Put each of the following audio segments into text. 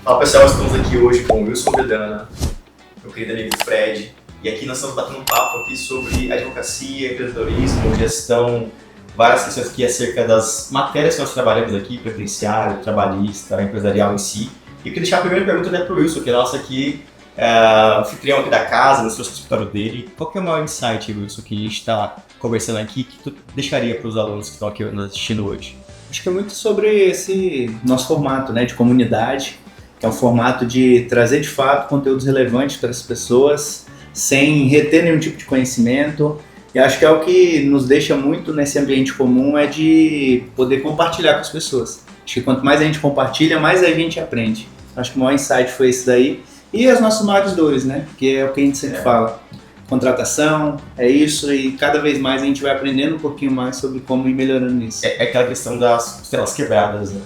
Fala pessoal, estamos aqui hoje com o Wilson Vedana, meu querido amigo Fred, e aqui nós estamos batendo um papo aqui sobre advocacia, empreendedorismo, gestão, várias questões aqui acerca das matérias que nós trabalhamos aqui, previdenciário, trabalhista, empresarial em si. E eu queria deixar a primeira pergunta para o Wilson, que é nosso aqui, anfitrião aqui da casa, nos trouxe o escritório dele. Qual que é o maior insight, Wilson, que a gente está conversando aqui, que tu deixaria para os alunos que estão aqui nos assistindo hoje? Acho que é muito sobre esse nosso formato, né, de comunidade, que é um formato de trazer de fato conteúdos relevantes para as pessoas, sem reter nenhum tipo de conhecimento. E acho que é o que nos deixa muito nesse ambiente comum, é de poder compartilhar com as pessoas. Acho que quanto mais a gente compartilha, mais a gente aprende. Acho que o maior insight foi esse daí. E as nossas maiores dores, né? Que é o que a gente sempre fala. Contratação, é isso, e cada vez mais a gente vai aprendendo um pouquinho mais sobre como ir melhorando nisso. É aquela questão das costelas quebradas, né?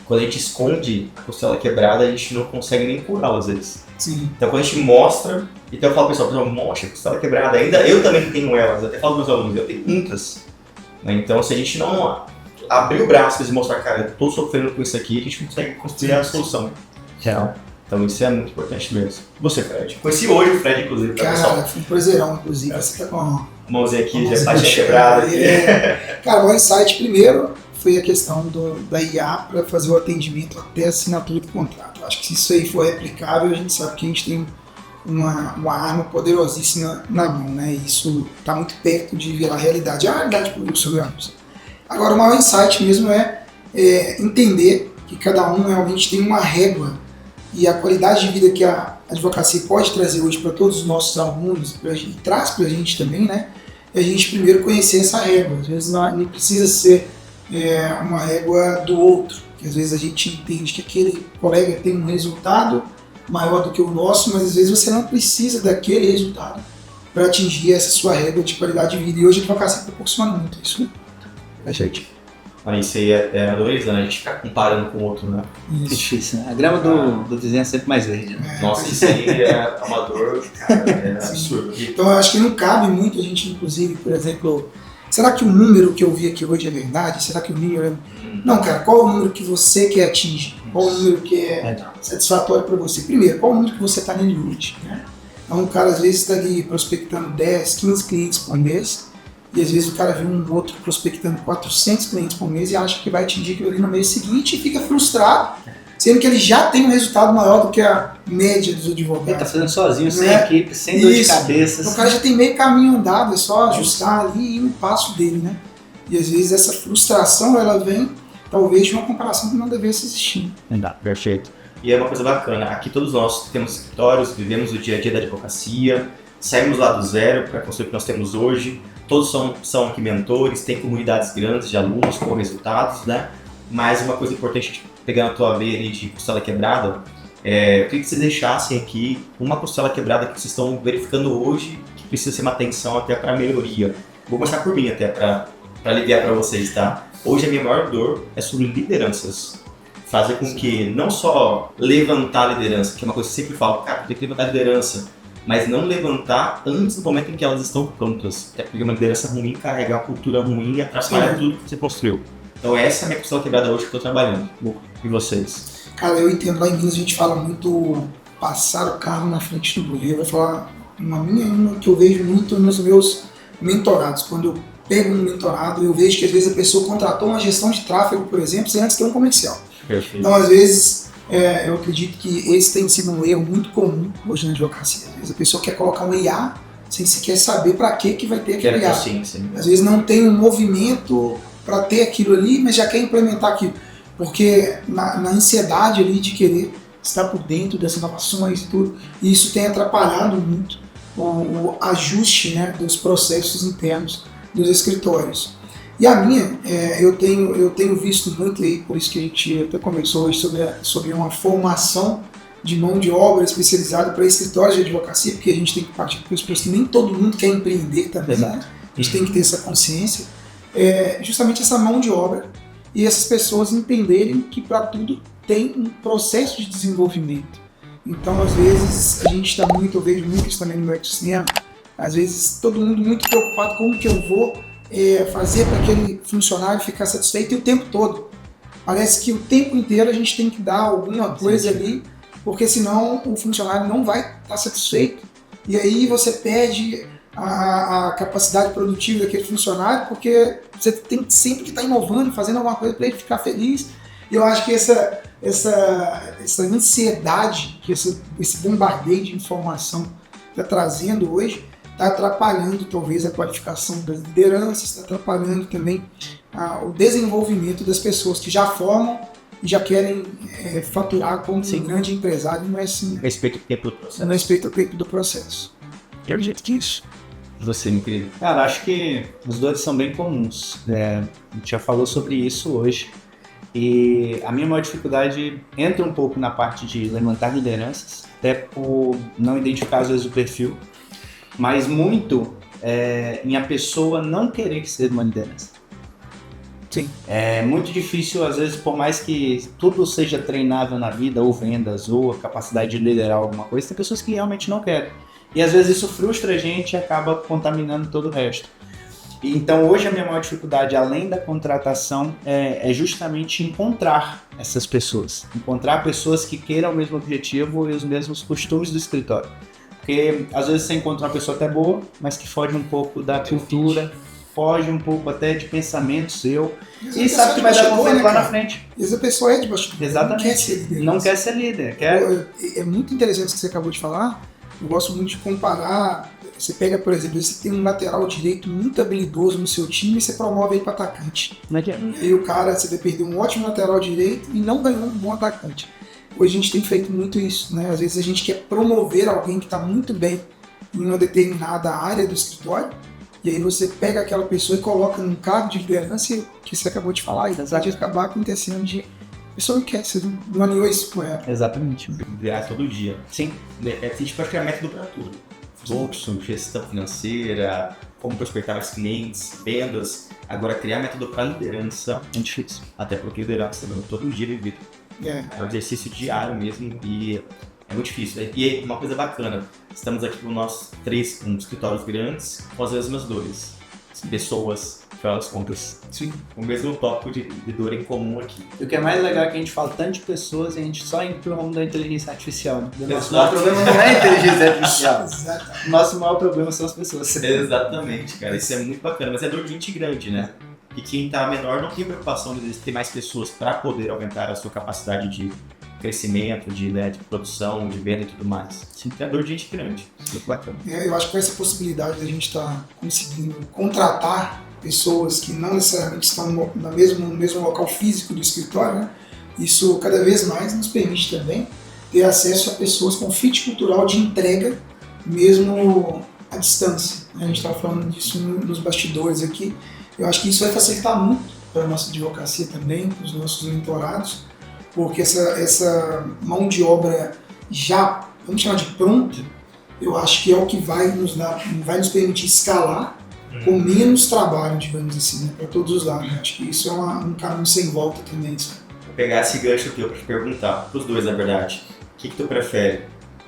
Quando a gente esconde a costela quebrada, a gente não consegue nem curá-la às vezes. Sim. Então quando a gente mostra, então eu falo pro pessoal, mostra a costela quebrada, ainda eu também tenho elas, até falo para os alunos, eu tenho muitas. Então se a gente não abrir o braço e mostrar, cara, eu tô sofrendo com isso aqui, a gente consegue construir a solução real. Então isso é muito importante mesmo. Você, Fred? Conheci hoje o Fred, inclusive, tá, pessoal? Cara, foi um prazerão, inclusive. Você tá com a mãozinha aqui, já baixinha quebrada. Cara, o insight primeiro foi a questão da IA para fazer o atendimento até a assinatura do contrato. Acho que se isso aí for replicável, a gente sabe que a gente tem uma arma poderosíssima na mão, né? E isso está muito perto de virar realidade. É a realidade para os programas. Agora, o maior insight mesmo é entender que cada um realmente tem uma régua e a qualidade de vida que a advocacia pode trazer hoje para todos os nossos alunos e traz para a gente também, né? É a gente primeiro conhecer essa régua. Às vezes não precisa ser uma régua do outro, que às vezes a gente entende que aquele colega tem um resultado maior do que o nosso, mas às vezes você não precisa daquele resultado para atingir essa sua régua de qualidade de vida. E hoje a advocacia proporciona muito isso, né? A gente. Isso aí é adorizando, a gente ficar comparando com o outro, né? Isso. Difícil, né? A grama do vizinho é sempre mais verde, né? Nossa, isso aí é uma dor, cara, é absurdo. Então eu acho que não cabe muito a gente, inclusive, por exemplo, será que o número que eu vi aqui hoje é verdade? Será que o número Não, cara, qual é o número que você quer atingir? Qual o número que é satisfatório para você? Primeiro, qual o número que você está nele hoje? Né? Então o cara às vezes está ali prospectando 10, 15 clientes por mês, e às vezes o cara vê um outro prospectando 400 clientes por mês e acha que vai atingir aquilo ali no mês seguinte e fica frustrado, sendo que ele já tem um resultado maior do que a média dos advogados. Ele está fazendo sozinho, sem equipe, sem dor de cabeça. Então o cara já tem meio caminho andado, é só ajustar ali e ir no passo dele, né? E às vezes essa frustração, ela vem, talvez, de uma comparação que não devesse existir. Perfeito. E é uma coisa bacana, aqui todos nós temos escritórios, vivemos o dia a dia da advocacia, saímos lá do zero para construir o que nós temos hoje. Todos são aqui mentores, tem comunidades grandes de alunos com resultados, né? Mas uma coisa importante, pegando a tua veia de costela quebrada, eu queria que vocês deixassem aqui uma costela quebrada que vocês estão verificando hoje, que precisa ser uma atenção até para melhoria. Vou começar por mim até para aliviar para vocês, tá? Hoje a minha maior dor é sobre lideranças. Fazer com que não só levantar a liderança, que é uma coisa que eu sempre falo, cara, tem que levantar a liderança, mas não levantar antes do momento em que elas estão prontas. Até porque uma liderança ruim carrega uma cultura ruim e atrapalha tudo que você construiu. Então essa é a minha costela quebrada hoje que eu estou trabalhando. E vocês? Cara, eu entendo, lá em Minas a gente fala muito passar o carro na frente do burro. Eu vou falar uma que eu vejo muito nos meus mentorados. Quando eu pego um mentorado, eu vejo que às vezes a pessoa contratou uma gestão de tráfego, por exemplo, sem antes ter um comercial. Perfeito. Então às vezes eu acredito que esse tem sido um erro muito comum hoje na advocacia. Às vezes a pessoa quer colocar um IA sem sequer saber para que vai ter aquele IA. Às vezes não tem um movimento para ter aquilo ali, mas já quer implementar aquilo. Porque na ansiedade ali de querer estar por dentro dessas inovações e tudo, e isso tem atrapalhado muito o ajuste, né, dos processos internos dos escritórios. E a minha, eu tenho visto muito aí, por isso que a gente até conversou hoje sobre uma formação de mão de obra especializada para escritórios de advocacia, porque a gente tem que partir do pressuposto que nem todo mundo quer empreender também, né? A gente tem que ter essa consciência. Justamente essa mão de obra e essas pessoas entenderem que para tudo tem um processo de desenvolvimento. Então, às vezes, a gente está muito, eu vejo muito isso também no meu ecossistema, às vezes todo mundo muito preocupado com o que eu vou fazer para aquele funcionário ficar satisfeito, e o tempo todo. Parece que o tempo inteiro a gente tem que dar alguma coisa ali porque senão o funcionário não vai estar satisfeito. E aí você perde a capacidade produtiva daquele funcionário, porque você tem sempre que estar inovando, fazendo alguma coisa para ele ficar feliz. E eu acho que essa ansiedade, que esse bombardeio de informação está trazendo hoje, está atrapalhando talvez a qualificação das lideranças, está atrapalhando também o desenvolvimento das pessoas que já formam e já querem faturar como um grande empresário, não é assim. Respeito ao tempo do processo. Não respeito ao tempo do processo. Eu acredito que isso. Você, meu querido? Cara, acho que os dois são bem comuns. A gente já falou sobre isso hoje. E a minha maior dificuldade entra um pouco na parte de levantar lideranças, até por não identificar às vezes o perfil, mas muito em a pessoa não querer ser uma liderança. Sim. É muito difícil, às vezes, por mais que tudo seja treinável na vida, ou vendas, ou a capacidade de liderar alguma coisa, tem pessoas que realmente não querem. E às vezes isso frustra a gente e acaba contaminando todo o resto. Então hoje a minha maior dificuldade, além da contratação, é justamente encontrar essas pessoas. Encontrar pessoas que queiram o mesmo objetivo e os mesmos costumes do escritório. Porque às vezes você encontra uma pessoa até boa, mas que foge um pouco da cultura, foge um pouco até de pensamento seu, e sabe que vai dar conflito lá na frente. E essa pessoa é de bastidor. Exatamente. Não quer ser líder. É muito interessante o que você acabou de falar. Eu gosto muito de comparar. Você pega, por exemplo, você tem um lateral direito muito habilidoso no seu time e você promove ele para atacante. E aí o cara, você vai perder um ótimo lateral direito e não ganhou um bom atacante. Hoje a gente tem feito muito isso, né? Às vezes a gente quer promover alguém que está muito bem em uma determinada área do escritório, e aí você pega aquela pessoa e coloca num cargo de liderança que você acabou de falar, e pode acabar acontecendo de a pessoa não quer, você não alinhou isso com ela. Exatamente. Liderar todo dia. Sim. Tipo, acho que é método para tudo. Fluxo, gestão financeira, como prospectar mais clientes, vendas. Agora, criar método para liderança é difícil. Até porque liderança todo dia vivido. É um exercício diário mesmo e é muito difícil. E uma coisa bacana, estamos aqui com nós três com escritórios grandes com as mesmas dores. Pessoas, afinal das contas. Sim. O mesmo tópico de dor em comum aqui. E o que é mais legal é que a gente fala tanto de pessoas e a gente só entra no ramo da inteligência artificial. Né? Nosso maior problema não é a inteligência artificial. Nosso maior problema são as pessoas. Exatamente, cara. Isso é muito bacana. Mas é dor de gente grande, né? E quem tá menor não tem preocupação de ter mais pessoas para poder aumentar a sua capacidade de crescimento, de produção, de venda e tudo mais. Sim, é dor de gente grande. Muito bacana. Eu acho que com essa possibilidade da gente estar conseguindo contratar pessoas que não necessariamente estão no mesmo local físico do escritório, né? Isso cada vez mais nos permite também ter acesso a pessoas com fit cultural de entrega, mesmo à distância. A gente estava falando disso nos bastidores aqui. Eu acho que isso vai facilitar muito para a nossa advocacia também, para os nossos mentorados, porque essa mão de obra já, vamos chamar de pronta, eu acho que é o que vai nos permitir escalar com menos trabalho, digamos assim, né, para todos os lados. Acho que isso é um caminho sem volta também. Vou pegar esse gancho aqui para te perguntar, para os dois, na verdade, o que tu prefere?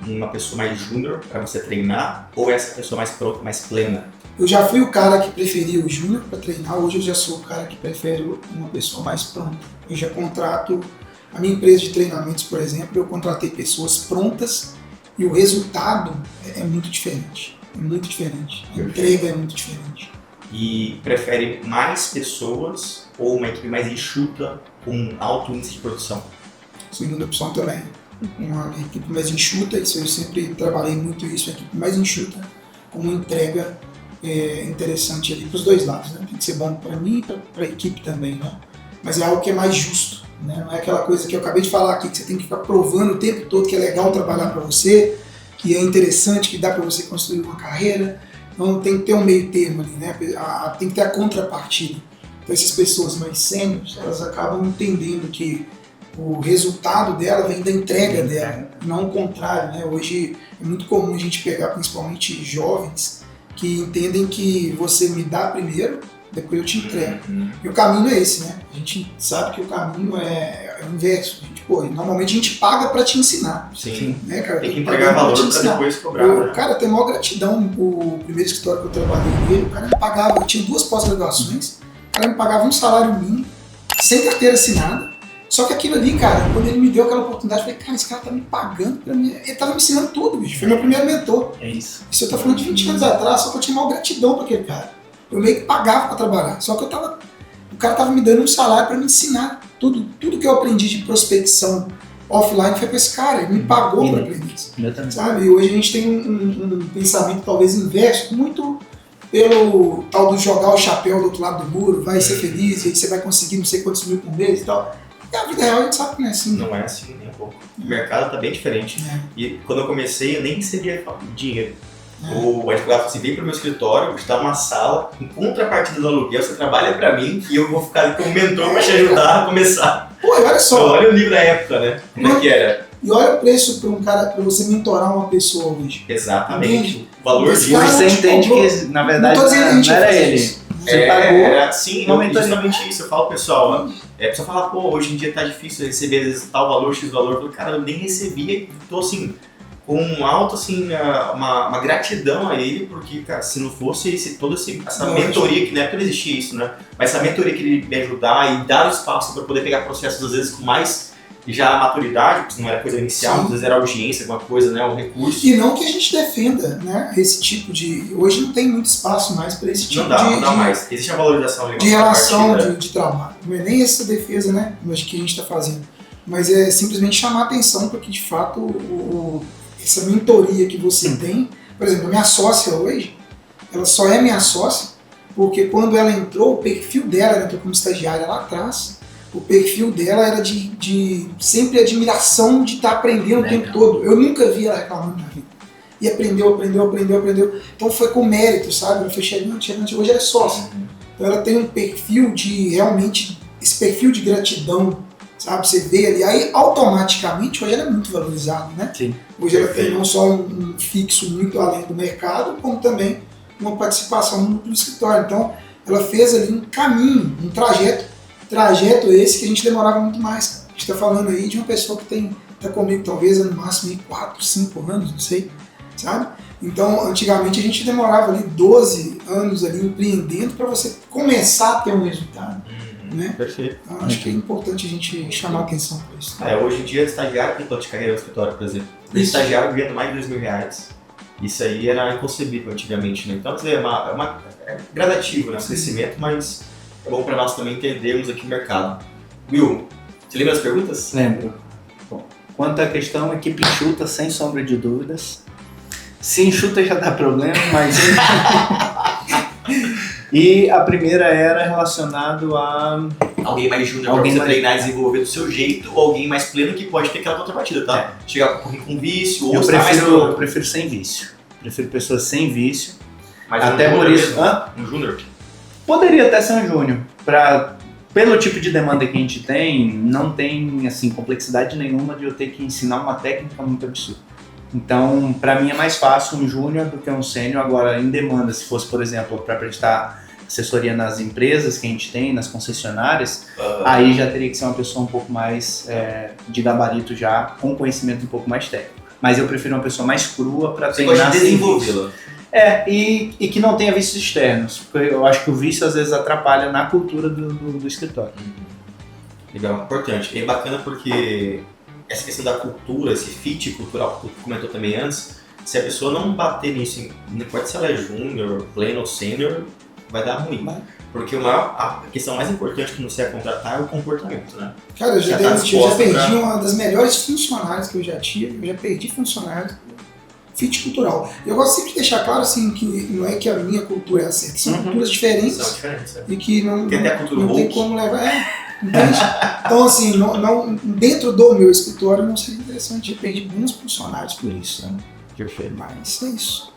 Uma pessoa mais júnior para você treinar ou essa pessoa mais pronta, mais plena? Eu já fui o cara que preferia o júnior para treinar, hoje eu já sou o cara que prefere uma pessoa mais pronta. Eu já contrato, a minha empresa de treinamentos, por exemplo, eu contratei pessoas prontas e o resultado é muito diferente. É muito diferente. A entrega é muito diferente. E prefere mais pessoas ou uma equipe mais enxuta com alto índice de produção? Segunda opção também. Uma equipe mais enxuta, isso eu sempre trabalhei muito isso, uma equipe mais enxuta, com uma entrega interessante ali para os dois lados, né? Tem que ser bom para mim e para a equipe também, né? Mas é algo que é mais justo, né? Não é aquela coisa que eu acabei de falar aqui, que você tem que ficar provando o tempo todo que é legal trabalhar para você, que é interessante, que dá para você construir uma carreira. Então tem que ter um meio termo ali, né? Tem que ter a contrapartida. Então essas pessoas mais sêniores, elas acabam entendendo que o resultado dela vem da entrega dela, não o contrário, né? Hoje é muito comum a gente pegar principalmente jovens que entendem que você me dá primeiro, depois eu te entrego. E o caminho é esse, né? A gente sabe que o caminho é o inverso. Normalmente a gente paga para te ensinar. Sim. Né, cara? Tem que entregar valor para depois cobrar. Cara, tem maior gratidão. O primeiro escritório que eu trabalhei nele, o cara me pagava, eu tinha 2 pós-graduações, o cara me pagava um salário mínimo, sem carteira assinada, Só que aquilo ali, cara, quando ele me deu aquela oportunidade, eu falei, cara, esse cara tá me pagando pra mim. Ele tava me ensinando tudo, bicho. Foi meu primeiro mentor. É isso. Isso eu tô falando de 20 anos atrás, só que eu tinha maior gratidão pra aquele cara. Eu meio que pagava pra trabalhar. Só que o cara tava me dando um salário pra me ensinar. Tudo que eu aprendi de prospecção offline foi com esse cara. Ele me pagou pra aprender isso. Sabe? E hoje a gente tem um pensamento talvez inverso, muito pelo tal do jogar o chapéu do outro lado do muro, vai ser feliz, e aí você vai conseguir não sei quantos mil por mês e tal. E a vida real a gente sabe que não é assim. Não é assim nem um pouco. O mercado tá bem diferente. E quando eu comecei, eu nem recebia dinheiro. O advogado falou assim, vem pro meu escritório, vou te dar uma sala, em contrapartida do aluguel, você trabalha pra mim e eu vou ficar ali como mentor pra te ajudar a começar. Pô, olha só. Então, olha o livro da época, né? Como é que era? E olha o preço pra um cara, pra você mentorar uma pessoa hoje. Exatamente. O valor de hoje você entende que, na verdade, não era ele. Você pagou. Sim, justamente isso. Eu falo, pessoal, a pessoa fala, pô, hoje em dia tá difícil receber às vezes tal valor, X valor. Eu falo, cara, eu nem recebia, tô assim, com um alto, assim, uma gratidão a ele, porque, cara, se não fosse toda essa mentoria, que na época não existia isso, né? Mas essa mentoria que ele me ajudar e dar o espaço para poder pegar processos, às vezes, com mais já maturidade, porque não era coisa inicial, às vezes era audiência, alguma coisa, né, um recurso. E não que a gente defenda, né, esse tipo de... Hoje não tem muito espaço mais para esse tipo não dá mais. Existe a valorização de relação de trabalho. Não é nem essa defesa, né, que a gente está fazendo, mas é simplesmente chamar a atenção para que, de fato, essa mentoria que você tem... Por exemplo, a minha sócia hoje, ela só é minha sócia porque quando ela entrou, o perfil dela, ela entrou como estagiária lá atrás, o perfil dela era de sempre admiração de estar aprendendo o tempo todo. Eu nunca vi ela reclamando da vida. E aprendeu. Então foi com mérito, sabe? Ela foi chegando, hoje ela é sócia. Então ela tem um perfil esse perfil de gratidão, sabe? Você vê ali, aí automaticamente hoje ela é muito valorizada, né? Sim. Hoje ela tem não só um fixo muito além do mercado, como também uma participação no escritório. Então ela fez ali um caminho, um trajeto esse que a gente demorava muito mais. Cara. A gente está falando aí de uma pessoa que tá comigo talvez no máximo 4, 5 anos, não sei, sabe? Então, antigamente a gente demorava ali 12 anos ali empreendendo para você começar a ter um resultado. Né? Perfeito. Então, acho que é importante a gente chamar a atenção para isso. Hoje em dia, estagiário tem plano de carreira no escritório, por exemplo. O estagiário ganhando mais de R$2.000. Isso aí era inconcebível antigamente, né? Então, é gradativo, né? O crescimento, mas é bom para nós também entendermos aqui o mercado. Will, você lembra as perguntas? Lembro. Bom, quanto à questão, equipe enxuta, sem sombra de dúvidas. Se enxuta já dá problema, mas... E a primeira era relacionado a... Alguém mais júnior para você treinar e desenvolver do seu jeito, ou alguém mais pleno que pode ter aquela contrapartida, tá? Chegar com vício, ou eu prefiro sem vício. Prefiro pessoas sem vício. Mas até por isso... Um júnior? Poderia até ser um júnior. Pelo tipo de demanda que a gente tem, não tem assim, complexidade nenhuma de eu ter que ensinar uma técnica muito absurda. Então, para mim é mais fácil um júnior do que um sênior. Agora, em demanda, se fosse, por exemplo, para prestar assessoria nas empresas que a gente tem, nas concessionárias, aí já teria que ser uma pessoa um pouco mais de gabarito já, com conhecimento um pouco mais técnico. Mas eu prefiro uma pessoa mais crua para treinar. Você desenvolvê-la. E que não tenha vícios externos, porque eu acho que o vício às vezes atrapalha na cultura do escritório. Legal, importante. É bacana porque essa questão da cultura, esse fit cultural que tu comentou também antes, se a pessoa não bater nisso, não importa se ela é júnior, pleno ou sênior, vai dar ruim. Porque a questão mais importante que não se é contratar é o comportamento, né? Cara, eu já perdi uma das melhores funcionárias que eu já tive, eu já perdi funcionários. Fit cultural. Eu gosto sempre de deixar claro assim, que não é que a minha cultura é assim, que são culturas diferentes e que não tem como levar. Entende? Então, assim, dentro do meu escritório não seria interessante, eu perdi bons funcionários por isso. Né? Perfeito. Mas é isso.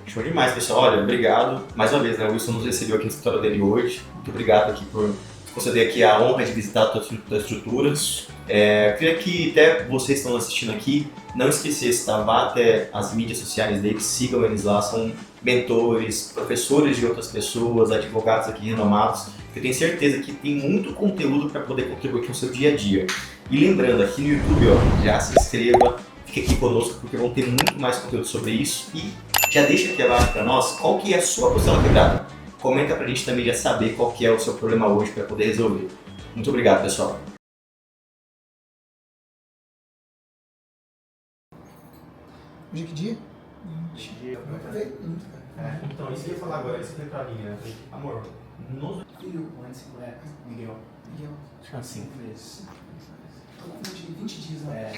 Show demais, pessoal. Olha, obrigado. Mais uma vez, né? O Wilson nos recebeu aqui no escritório dele hoje. Muito obrigado aqui por conceder aqui a honra de visitar a tua estrutura. Eu queria que até vocês que estão assistindo aqui, não esquecessem, tá? Vá até as mídias sociais dele, sigam eles lá, são mentores, professores de outras pessoas, advogados aqui renomados. Eu tenho certeza que tem muito conteúdo para poder contribuir com o seu dia a dia. E lembrando, aqui no YouTube, ó, já se inscreva, fique aqui conosco porque vão ter muito mais conteúdo sobre isso. E já deixa aqui abaixo para nós qual que é a sua costela quebrada. Comenta pra gente também já saber qual que é o seu problema hoje para poder resolver. Muito obrigado, pessoal. Hoje é que dia? Dia. Eu aproveito muito, cara. Então, isso que eu ia falar agora, isso que eu falei pra mim, né? Amor, nos... Filho, 150, Miguel. Miguel, Acho que é assim. 5 vezes. tô com 20 dias, né?